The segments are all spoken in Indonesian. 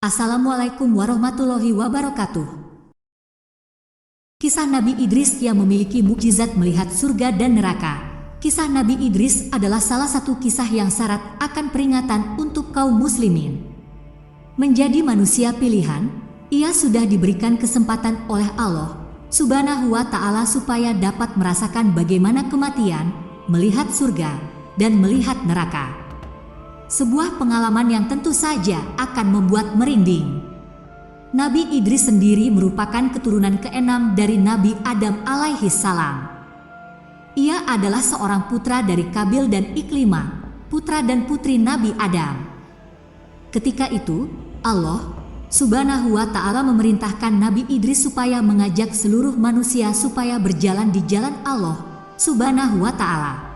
Assalamualaikum warahmatullahi wabarakatuh. Kisah Nabi Idris yang memiliki mukjizat melihat surga dan neraka. Kisah Nabi Idris adalah salah satu kisah yang syarat akan peringatan untuk kaum muslimin. Menjadi manusia pilihan, ia sudah diberikan kesempatan oleh Allah Subhanahu wa Ta'ala supaya dapat merasakan bagaimana kematian, melihat surga, dan melihat neraka. Sebuah pengalaman yang tentu saja akan membuat merinding. Nabi Idris sendiri merupakan keturunan keenam dari Nabi Adam alaihi salam. Ia adalah seorang putra dari Kabil dan Iklimah, putra dan putri Nabi Adam. Ketika itu, Allah Subhanahu wa Ta'ala memerintahkan Nabi Idris supaya mengajak seluruh manusia supaya berjalan di jalan Allah Subhanahu wa Ta'ala.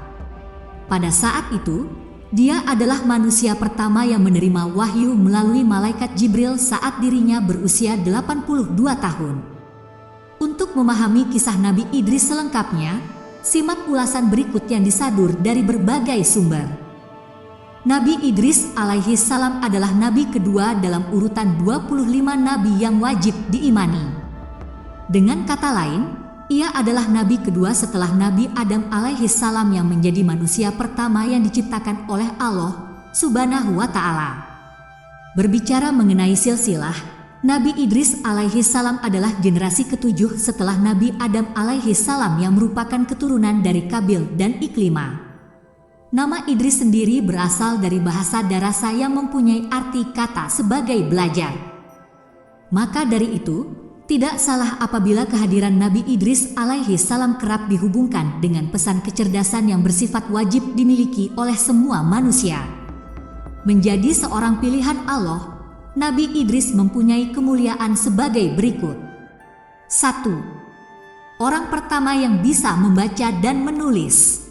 Pada saat itu, dia adalah manusia pertama yang menerima wahyu melalui malaikat Jibril saat dirinya berusia 82 tahun. Untuk memahami kisah Nabi Idris selengkapnya, simak ulasan berikut yang disadur dari berbagai sumber. Nabi Idris alaihi salam adalah nabi kedua dalam urutan 25 nabi yang wajib diimani. Dengan kata lain, ia adalah nabi kedua setelah Nabi Adam alaihi salam yang menjadi manusia pertama yang diciptakan oleh Allah Subhanahu wa Ta'ala. Berbicara mengenai silsilah, Nabi Idris alaihi salam adalah generasi ketujuh setelah Nabi Adam alaihi salam yang merupakan keturunan dari Kabil dan Iklimah. Nama Idris sendiri berasal dari bahasa Darasa yang mempunyai arti kata sebagai belajar. Maka dari itu, tidak salah apabila kehadiran Nabi Idris alaihi salam kerap dihubungkan dengan pesan kecerdasan yang bersifat wajib dimiliki oleh semua manusia. Menjadi seorang pilihan Allah, Nabi Idris mempunyai kemuliaan sebagai berikut. 1. Orang pertama yang bisa membaca dan menulis.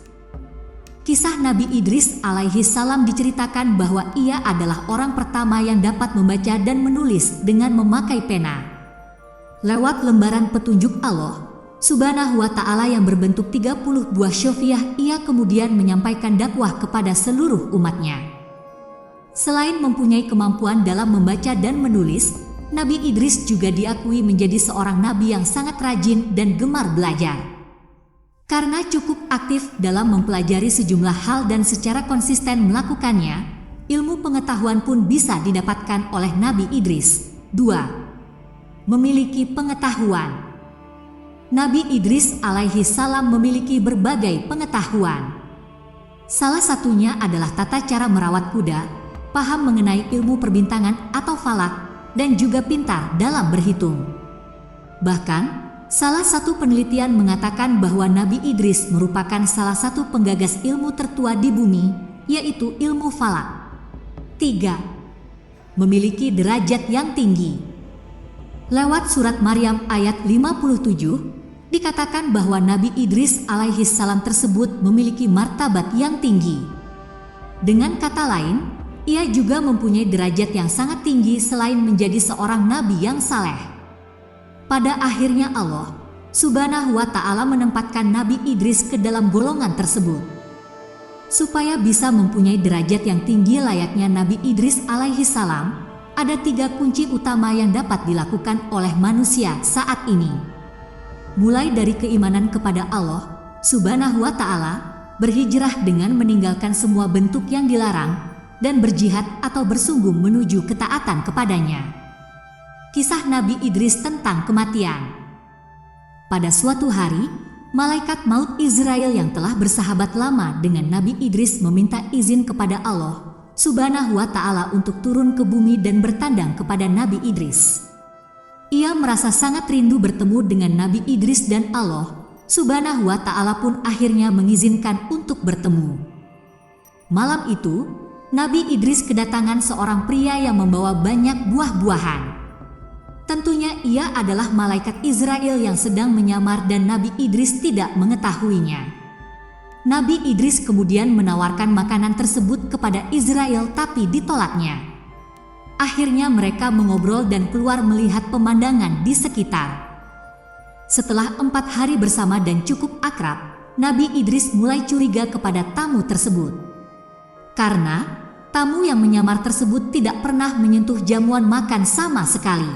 Kisah Nabi Idris alaihi salam diceritakan bahwa ia adalah orang pertama yang dapat membaca dan menulis dengan memakai pena. Lewat lembaran petunjuk Allah Subhanahu wa Ta'ala yang berbentuk 30 buah syofiah, ia kemudian menyampaikan dakwah kepada seluruh umatnya. Selain mempunyai kemampuan dalam membaca dan menulis, Nabi Idris juga diakui menjadi seorang nabi yang sangat rajin dan gemar belajar. Karena cukup aktif dalam mempelajari sejumlah hal dan secara konsisten melakukannya, ilmu pengetahuan pun bisa didapatkan oleh Nabi Idris. 2. Memiliki pengetahuan. Nabi Idris alaihi salam memiliki berbagai pengetahuan. Salah satunya adalah tata cara merawat kuda, paham mengenai ilmu perbintangan atau falak, dan juga pintar dalam berhitung. Bahkan, salah satu penelitian mengatakan bahwa Nabi Idris merupakan salah satu penggagas ilmu tertua di bumi, yaitu ilmu falak. 3. Memiliki derajat yang tinggi. Lewat surat Maryam ayat 57, dikatakan bahwa Nabi Idris alaihi salam tersebut memiliki martabat yang tinggi. Dengan kata lain, ia juga mempunyai derajat yang sangat tinggi selain menjadi seorang nabi yang saleh. Pada akhirnya Allah Subhanahu wa Ta'ala menempatkan Nabi Idris ke dalam golongan tersebut. Supaya bisa mempunyai derajat yang tinggi layaknya Nabi Idris alaihi salam, ada 3 kunci utama yang dapat dilakukan oleh manusia saat ini. Mulai dari keimanan kepada Allah Subhanahu wa Ta'ala, berhijrah dengan meninggalkan semua bentuk yang dilarang, dan berjihad atau bersungguh menuju ketaatan kepadanya. Kisah Nabi Idris tentang kematian. Pada suatu hari, malaikat maut Israel yang telah bersahabat lama dengan Nabi Idris meminta izin kepada Allah Subhanahu wa Ta'ala untuk turun ke bumi dan bertandang kepada Nabi Idris. Ia merasa sangat rindu bertemu dengan Nabi Idris dan Allah Subhanahu wa Ta'ala pun akhirnya mengizinkan untuk bertemu. Malam itu, Nabi Idris kedatangan seorang pria yang membawa banyak buah-buahan. Tentunya ia adalah malaikat Israel yang sedang menyamar dan Nabi Idris tidak mengetahuinya. Nabi Idris kemudian menawarkan makanan tersebut kepada Israel tapi ditolaknya. Akhirnya mereka mengobrol dan keluar melihat pemandangan di sekitar. Setelah 4 hari bersama dan cukup akrab, Nabi Idris mulai curiga kepada tamu tersebut. Karena Tamu yang menyamar tersebut tidak pernah menyentuh jamuan makan sama sekali.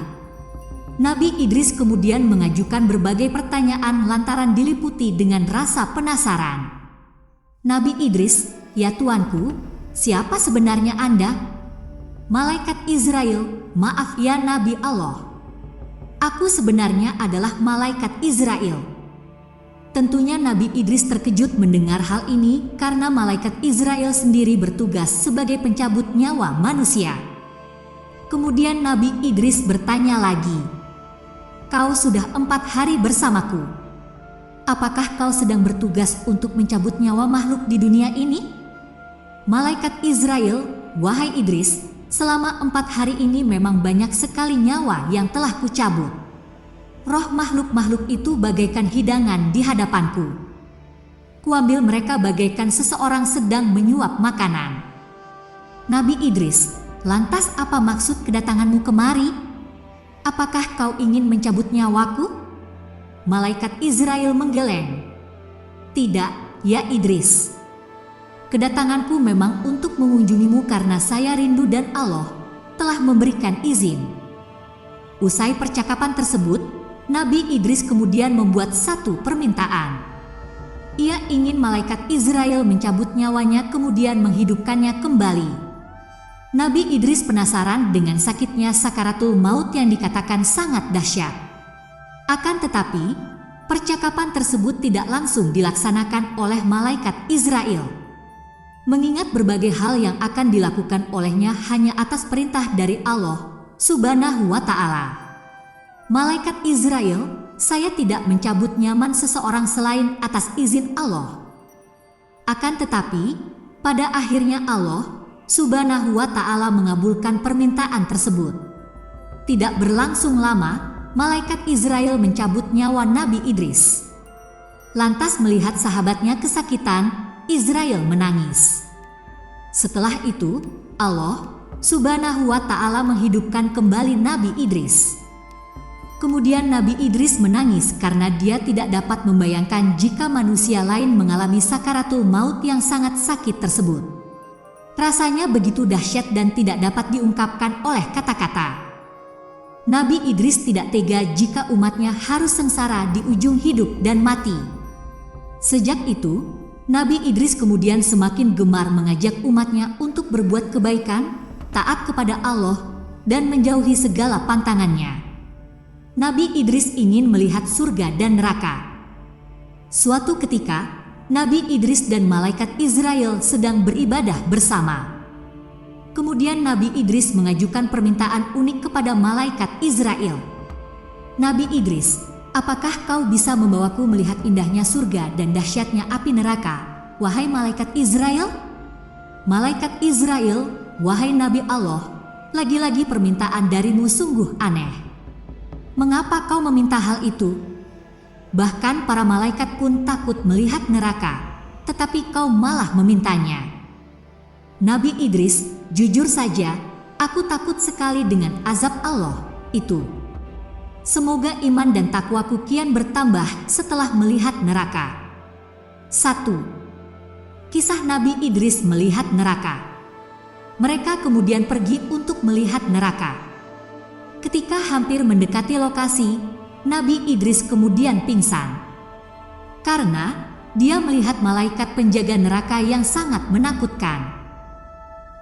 Nabi Idris kemudian mengajukan berbagai pertanyaan lantaran diliputi dengan rasa penasaran. Nabi Idris, "Ya tuanku, siapa sebenarnya Anda?" "Malaikat Israel, maaf ya Nabi Allah. Aku sebenarnya adalah malaikat Israel." Tentunya Nabi Idris terkejut mendengar hal ini karena malaikat Israel sendiri bertugas sebagai pencabut nyawa manusia. Kemudian Nabi Idris bertanya lagi, "Kau sudah 4 hari bersamaku. Apakah kau sedang bertugas untuk mencabut nyawa makhluk di dunia ini?" Malaikat Israel, "Wahai Idris, selama 4 hari ini memang banyak sekali nyawa yang telah kucabut. Roh makhluk-makhluk itu bagaikan hidangan di hadapanku. Kuambil mereka bagaikan seseorang sedang menyuap makanan." Nabi Idris, "Lantas apa maksud kedatanganmu kemari? Apakah kau ingin mencabut nyawaku?" Malaikat Israel menggeleng. "Tidak, ya Idris. Kedatanganku memang untuk mengunjungimu karena saya rindu dan Allah telah memberikan izin." Usai percakapan tersebut, Nabi Idris kemudian membuat satu permintaan. Ia ingin malaikat Israel mencabut nyawanya kemudian menghidupkannya kembali. Nabi Idris penasaran dengan sakitnya sakaratul maut yang dikatakan sangat dahsyat. Akan tetapi, percakapan tersebut tidak langsung dilaksanakan oleh malaikat Israel. Mengingat berbagai hal yang akan dilakukan olehnya hanya atas perintah dari Allah Subhanahu wa Ta'ala. "Malaikat Israel, saya tidak mencabut nyaman seseorang selain atas izin Allah." Akan tetapi, pada akhirnya Allah Subhanahu wa Ta'ala mengabulkan permintaan tersebut. Tidak berlangsung lama, malaikat Israel mencabut nyawa Nabi Idris. Lantas melihat sahabatnya kesakitan, Israel menangis. Setelah itu, Allah Subhanahu wa Ta'ala menghidupkan kembali Nabi Idris. Kemudian Nabi Idris menangis karena dia tidak dapat membayangkan jika manusia lain mengalami sakaratul maut yang sangat sakit tersebut. Rasanya begitu dahsyat dan tidak dapat diungkapkan oleh kata-kata. Nabi Idris tidak tega jika umatnya harus sengsara di ujung hidup dan mati. Sejak itu, Nabi Idris kemudian semakin gemar mengajak umatnya untuk berbuat kebaikan, taat kepada Allah, dan menjauhi segala pantangannya. Nabi Idris ingin melihat surga dan neraka. Suatu ketika, Nabi Idris dan malaikat Israel sedang beribadah bersama. Kemudian Nabi Idris mengajukan permintaan unik kepada malaikat Israel. "Nabi Idris, apakah kau bisa membawaku melihat indahnya surga dan dahsyatnya api neraka, wahai malaikat Israel?" Malaikat Israel, "Wahai Nabi Allah, lagi-lagi permintaan darimu sungguh aneh. Mengapa kau meminta hal itu? Bahkan para malaikat pun takut melihat neraka, tetapi kau malah memintanya." Nabi Idris, "Jujur saja, aku takut sekali dengan azab Allah itu. Semoga iman dan takwaku kian bertambah setelah melihat neraka." 1. Kisah Nabi Idris melihat neraka. Mereka kemudian pergi untuk melihat neraka. Ketika hampir mendekati lokasi, Nabi Idris kemudian pingsan. Karena dia melihat malaikat penjaga neraka yang sangat menakutkan.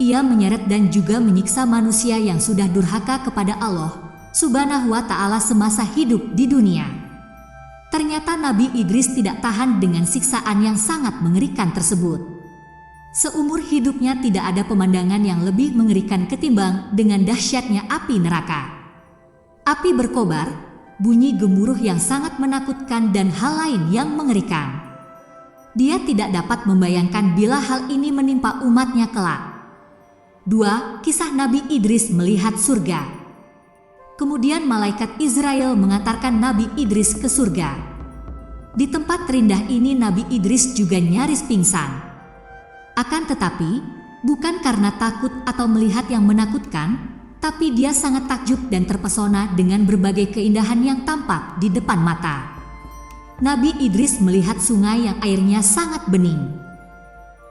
Ia menyeret dan juga menyiksa manusia yang sudah durhaka kepada Allah Subhanahu wa Ta'ala semasa hidup di dunia. Ternyata Nabi Idris tidak tahan dengan siksaan yang sangat mengerikan tersebut. Seumur hidupnya tidak ada pemandangan yang lebih mengerikan ketimbang dengan dahsyatnya api neraka. Api berkobar, bunyi gemuruh yang sangat menakutkan dan hal lain yang mengerikan. Dia tidak dapat membayangkan bila hal ini menimpa umatnya kelak. 2. Kisah Nabi Idris melihat surga. Kemudian malaikat Israel mengantarkan Nabi Idris ke surga. Di tempat terindah ini Nabi Idris juga nyaris pingsan. Akan tetapi, bukan karena takut atau melihat yang menakutkan, tapi dia sangat takjub dan terpesona dengan berbagai keindahan yang tampak di depan mata. Nabi Idris melihat sungai yang airnya sangat bening.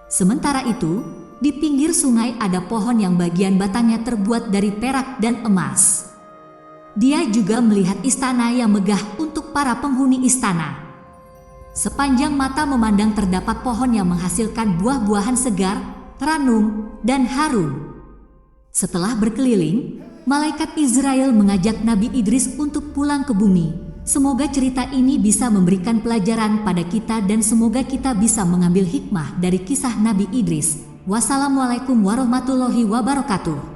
Sementara itu, di pinggir sungai ada pohon yang bagian batangnya terbuat dari perak dan emas. Dia juga melihat istana yang megah untuk para penghuni istana. Sepanjang mata memandang terdapat pohon yang menghasilkan buah-buahan segar, ranum, dan harum. Setelah berkeliling, malaikat Israel mengajak Nabi Idris untuk pulang ke bumi. Semoga cerita ini bisa memberikan pelajaran pada kita dan semoga kita bisa mengambil hikmah dari kisah Nabi Idris. Wassalamualaikum warahmatullahi wabarakatuh.